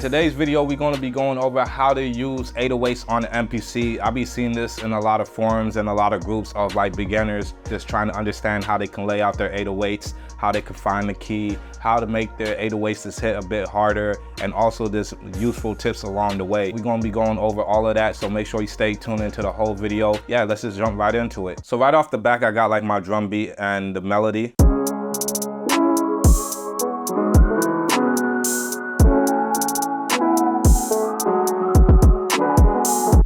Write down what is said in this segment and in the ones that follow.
today's video, we're going to be going over how to use 808s on the MPC. I'll be seeing this in a lot of forums and a lot of groups of like beginners just trying to understand how they can lay out their 808s, how they can find the key, how to make their 808s to hit a bit harder, and also just useful tips along the way. We're going to be going over all of that, so make sure you stay tuned into the whole video. Yeah, let's just jump right into it. So right off the back, I got like my drum beat and the melody.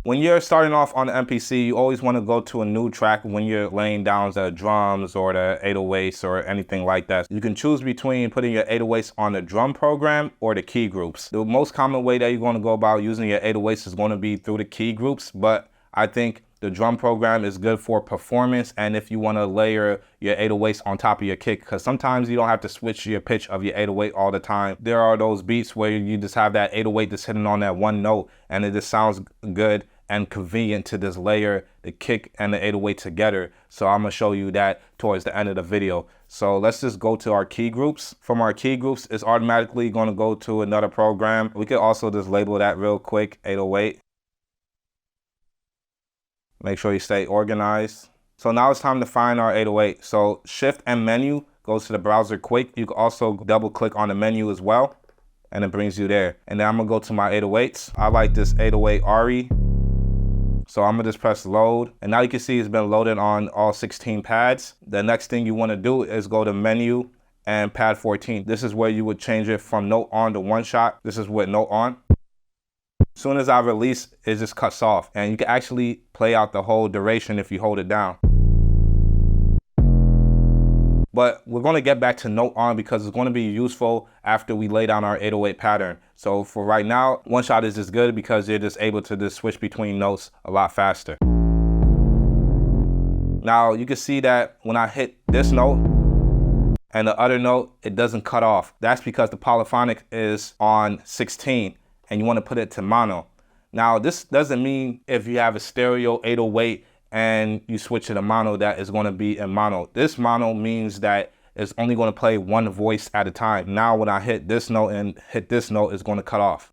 When you're starting off on the MPC, you always want to go to a new track when you're laying down the drums or the 808s or anything like that. You can choose between putting your 808s on the drum program or the key groups. The most common way that you're going to go about using your 808s is going to be through the key groups, but I think the drum program is good for performance and if you want to layer your 808s on top of your kick, because sometimes you don't have to switch your pitch of your 808 all the time. There are those beats where you just have that 808 just hitting on that one note and it just sounds good and convenient to just layer the kick and the 808 together. So I'm gonna show you that towards the end of the video. So let's just go to our key groups. From our key groups, it's automatically gonna go to another program. We could also just label that real quick, 808. Make sure you stay organized. So now it's time to find our 808. So Shift and menu goes to the browser quick. You can also double click on the menu as well, and it brings you there. And then I'm gonna go to my 808s. I like this 808 RE. So I'm gonna just press load. And now you can see it's been loaded on all 16 pads. The next thing you wanna do is go to menu and pad 14. This is where you would change it from note on to one shot. This is with note on. As soon as I release, it just cuts off. And you can actually play out the whole duration if you hold it down. But we're going to get back to note on because it's going to be useful after we lay down our 808 pattern. So for right now, one shot is just good because you're just able to just switch between notes a lot faster. Now you can see that when I hit this note and the other note, it doesn't cut off. That's because the polyphonic is on 16. And you want to put it to mono. Now, this doesn't mean if you have a stereo 808 and you switch it to mono that is going to be in mono. This mono means that it's only going to play one voice at a time. Now, when I hit this note and hit this note, it's going to cut off.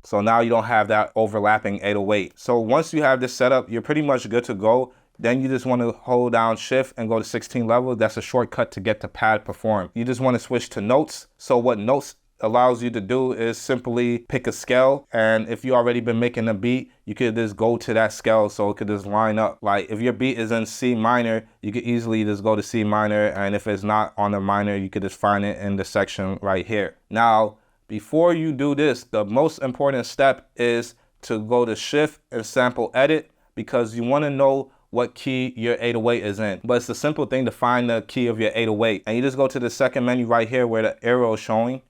So now you don't have that overlapping 808. So once you have this set up, you're pretty much good to go. Then you just want to hold down shift and go to 16 levels. That's a shortcut to get to pad perform. You just want to switch to notes. So what notes allows you to do is simply pick a scale, and if you already been making a beat, you could just go to that scale so it could just line up. Like if your beat is in C minor, you could easily just go to C minor, and if it's not on the minor, you could just find it in the section right here. Now, before you do this, the most important step is to go to shift and sample edit, because you want to know what key your 808 is in. But it's a simple thing to find the key of your 808, and you just go to the second menu right here where the arrow is showing.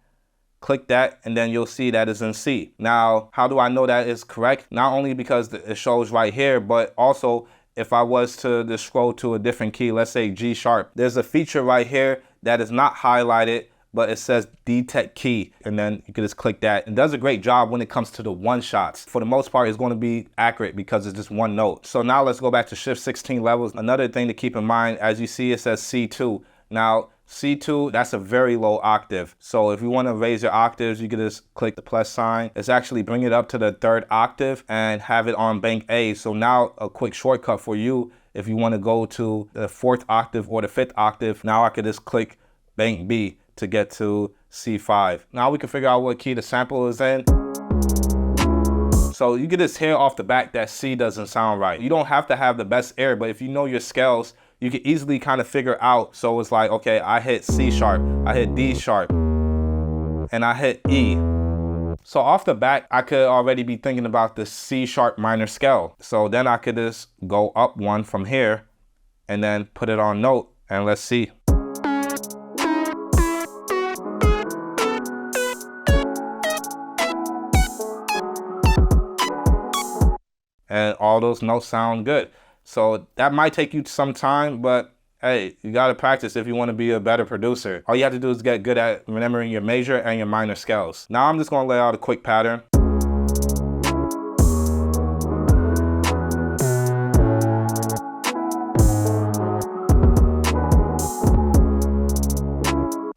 Click that and then you'll see that it's in C. Now, how do I know that is correct? Not only because it shows right here, but also if I was to just scroll to a different key, let's say G sharp, there's a feature right here that is not highlighted, but it says detect key, and then you can just click that. It does a great job when it comes to the one shots. For the most part, it's going to be accurate because it's just one note. So now let's go back to shift 16 levels. Another thing to keep in mind, as you see, it says C2. Now, C2, that's a very low octave. So if you want to raise your octaves, you can just click the plus sign. It's actually bring it up to the third octave and have it on bank A. So now a quick shortcut for you, if you want to go to the fourth octave or the fifth octave, now I could just click bank B to get to C5. Now we can figure out what key the sample is in. So you can just hear off the back that C doesn't sound right. You don't have to have the best ear, but if you know your scales, you can easily kind of figure out. So it's like, okay, I hit C sharp, I hit D sharp, and I hit E. So off the bat, I could already be thinking about the C sharp minor scale. So then I could just go up one from here and then put it on note, and let's see. And all those notes sound good. So that might take you some time, but hey, you gotta practice if you wanna be a better producer. All you have to do is get good at remembering your major and your minor scales. Now I'm just gonna lay out a quick pattern.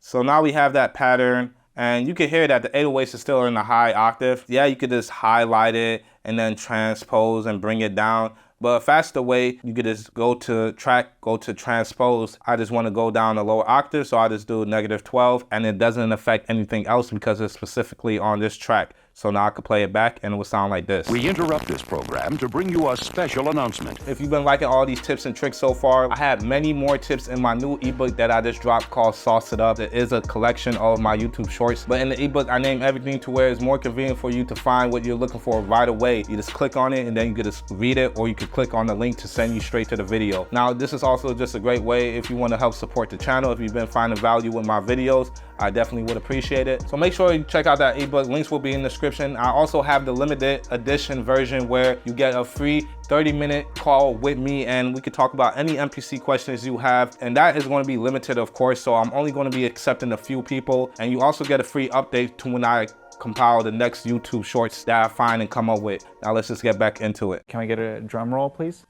So now we have that pattern. And you can hear that the 808s is still in a high octave. Yeah, you could just highlight it and then transpose and bring it down. But a faster way, you could just go to track, go to transpose. I just want to go down a lower octave, so I just do -12, and it doesn't affect anything else because it's specifically on this track. So now I can play it back and it will sound like this. We interrupt this program to bring you a special announcement. If you've been liking all these tips and tricks so far, I have many more tips in my new ebook that I just dropped called Sauce It Up. It is a collection of my YouTube shorts, but in the ebook, I name everything to where it's more convenient for you to find what you're looking for right away. You just click on it and then you can just read it, or you can click on the link to send you straight to the video. Now, this is also just a great way if you want to help support the channel. If you've been finding value with my videos, I definitely would appreciate it. So make sure you check out that ebook. Links will be in the description. I also have the limited edition version where you get a free 30-minute call with me and we could talk about any MPC questions you have. And that is going to be limited, of course. So I'm only going to be accepting a few people. And you also get a free update to when I compile the next YouTube shorts that I find and come up with. Now let's just get back into it. Can we get a drum roll, please?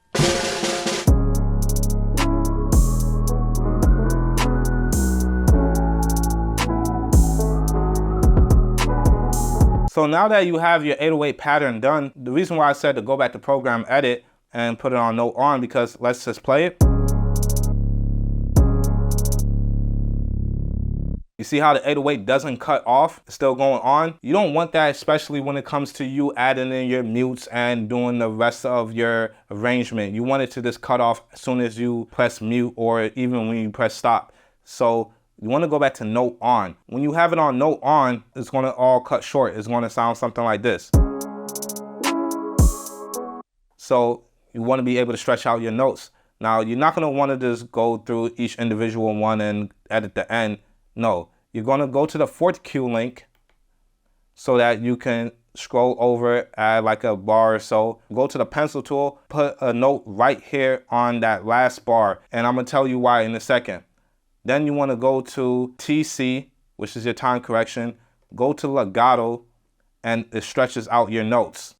So now that you have your 808 pattern done, the reason why I said to go back to program edit and put it on note on, because let's just play it. You see how the 808 doesn't cut off, it's still going on? You don't want that, especially when it comes to you adding in your mutes and doing the rest of your arrangement. You want it to just cut off as soon as you press mute or even when you press stop. So you want to go back to note on. When you have it on note on, it's going to all cut short. It's going to sound something like this. So you want to be able to stretch out your notes. Now, you're not going to want to just go through each individual one and edit the end. No, you're going to go to the 4th cue link so that you can scroll over, add like a bar or so. Go to the pencil tool, put a note right here on that last bar. And I'm going to tell you why in a second. Then you want to go to TC, which is your time correction. Go to legato, and it stretches out your notes.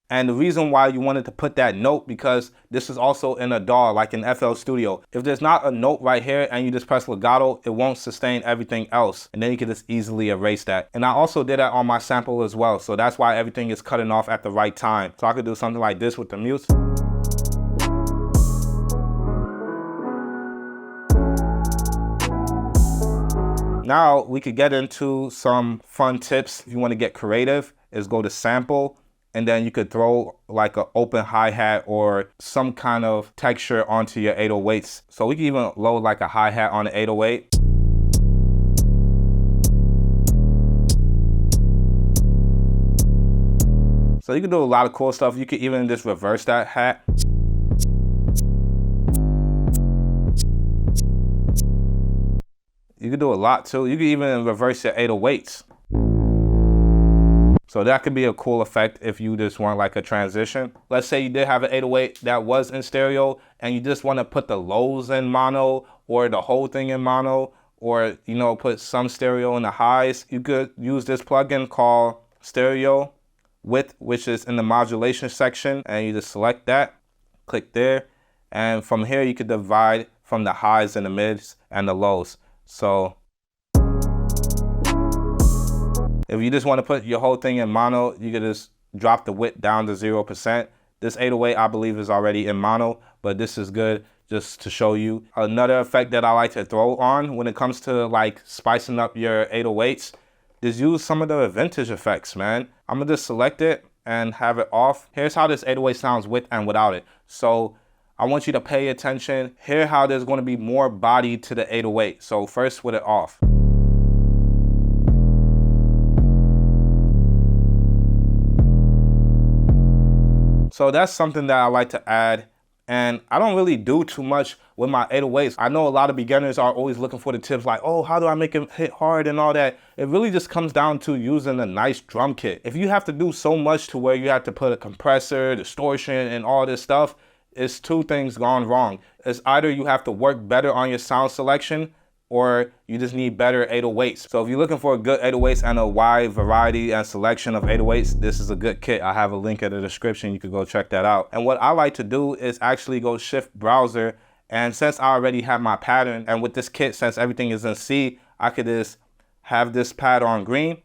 And the reason why you wanted to put that note, because this is also in a DAW, like in FL Studio. If there's not a note right here and you just press legato, it won't sustain everything else. And then you can just easily erase that. And I also did that on my sample as well. So that's why everything is cutting off at the right time. So I could do something like this with the mutes. Now we could get into some fun tips. If you want to get creative, is go to sample, and then you could throw like an open hi-hat or some kind of texture onto your 808s. So we can even load like a hi-hat on the 808. So you can do a lot of cool stuff. You could even just reverse that hat. You can do a lot too. You can even reverse your 808s. So that could be a cool effect if you just want like a transition. Let's say you did have an 808 that was in stereo and you just want to put the lows in mono or the whole thing in mono, or you know, put some stereo in the highs. You could use this plugin called Stereo Width, which is in the modulation section, and you just select that, click there, and from here you could divide from the highs and the mids and the lows. So if you just want to put your whole thing in mono, you can just drop the width down to 0%. This 808, I believe, is already in mono, but this is good just to show you. Another effect that I like to throw on when it comes to like spicing up your 808s is use some of the vintage effects, man. I'm gonna just select it and have it off. Here's how this 808 sounds with and without it. So I want you to pay attention. Hear how there's going to be more body to the 808. So first with it off. So that's something that I like to add. And I don't really do too much with my 808s. I know a lot of beginners are always looking for the tips like, oh, how do I make it hit hard and all that? It really just comes down to using a nice drum kit. If you have to do so much to where you have to put a compressor, distortion, and all this stuff, it's two things gone wrong. It's either you have to work better on your sound selection or you just need better 808s. So if you're looking for a good 808s and a wide variety and selection of 808s, this is a good kit. I have a link in the description. You can go check that out. And what I like to do is actually go shift browser. And since I already have my pattern, and with this kit, since everything is in C, I could just have this pad on green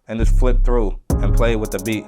and just flip through and play with the beat.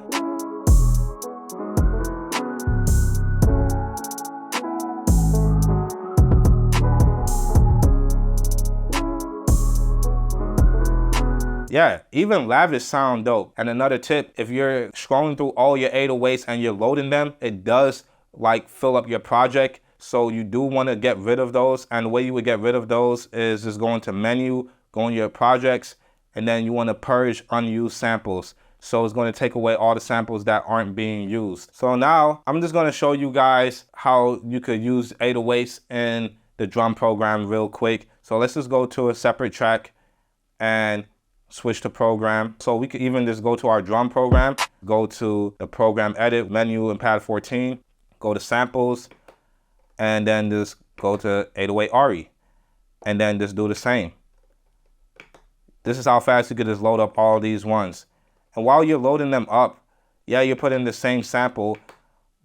Yeah, even lavish sound dope. And another tip, if you're scrolling through all your 808s and you're loading them, it does like fill up your project. So you do want to get rid of those. And the way you would get rid of those is just go into menu, go in your projects, and then you want to purge unused samples. So it's going to take away all the samples that aren't being used. So now I'm just going to show you guys how you could use 808s in the drum program real quick. So let's just go to a separate track and switch to program. So we could even just go to our drum program, go to the program edit menu in pad 14, go to samples, and then just go to 808 RE, and then just do the same. This is how fast you could just load up all these ones. And while you're loading them up, yeah, you're putting the same sample,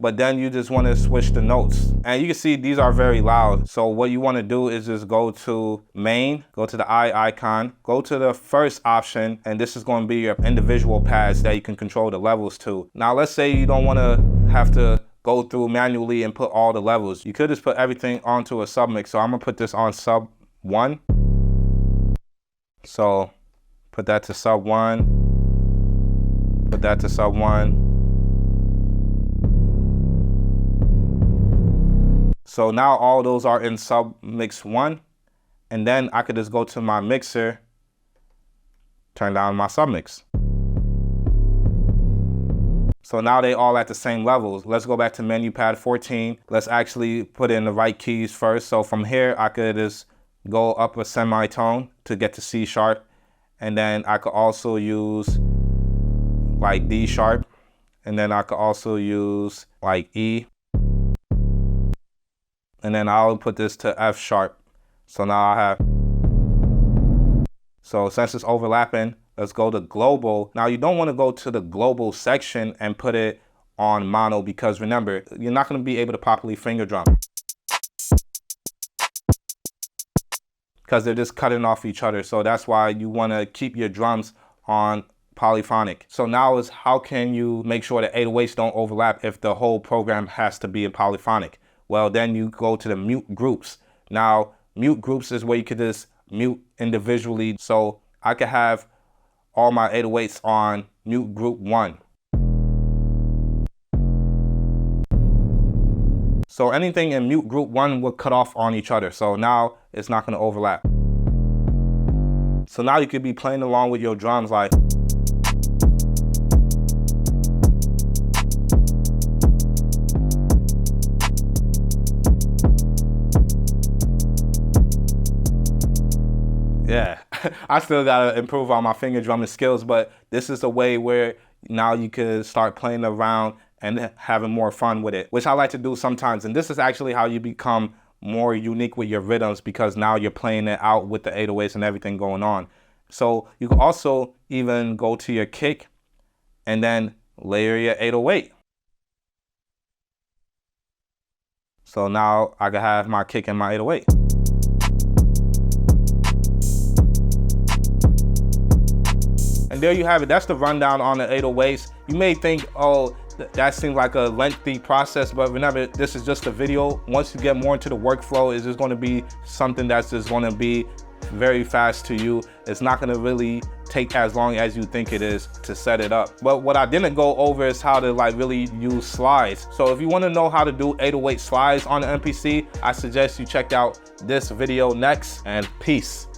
but then you just want to switch the notes. And you can see these are very loud. So what you want to do is just go to main, go to the eye icon, go to the first option, and this is going to be your individual pads that you can control the levels to. Now let's say you don't want to have to go through manually and put all the levels. You could just put everything onto a submix. So I'm gonna put this on sub 1. So put that to sub 1, put that to sub 1. So now all those are in sub mix 1, and then I could just go to my mixer, turn down my submix. So now they all at the same levels. Let's go back to menu pad 14. Let's actually put in the right keys first. So from here, I could just go up a semitone to get to C sharp, and then I could also use like D sharp, and then I could also use like E. And then I'll put this to F sharp. So now I have, so since it's overlapping, let's go to global. Now you don't want to go to the global section and put it on mono, because remember, you're not going to be able to properly finger drum, because they're just cutting off each other. So that's why you want to keep your drums on polyphonic. So now is how can you make sure that 808s don't overlap if the whole program has to be in polyphonic? Well, then you go to the mute groups. Now, mute groups is where you could just mute individually. So I could have all my 808s on mute group 1. So anything in mute group 1 will cut off on each other. So now it's not going to overlap. So now you could be playing along with your drums like, yeah, I still gotta improve on my finger drumming skills, but this is a way where now you can start playing around and having more fun with it, which I like to do sometimes. And this is actually how you become more unique with your rhythms, because now you're playing it out with the 808s and everything going on. So you can also even go to your kick and then layer your 808. So now I can have my kick and my 808. And there you have it. That's the rundown on the 808s. You may think, oh, that seems like a lengthy process, but remember, this is just a video. Once you get more into the workflow, it's just going to be something that's just going to be very fast to you. It's not going to really take as long as you think it is to set it up. But what I didn't go over is how to like really use slides. So if you want to know how to do 808 slides on the MPC, I suggest you check out this video next, and peace.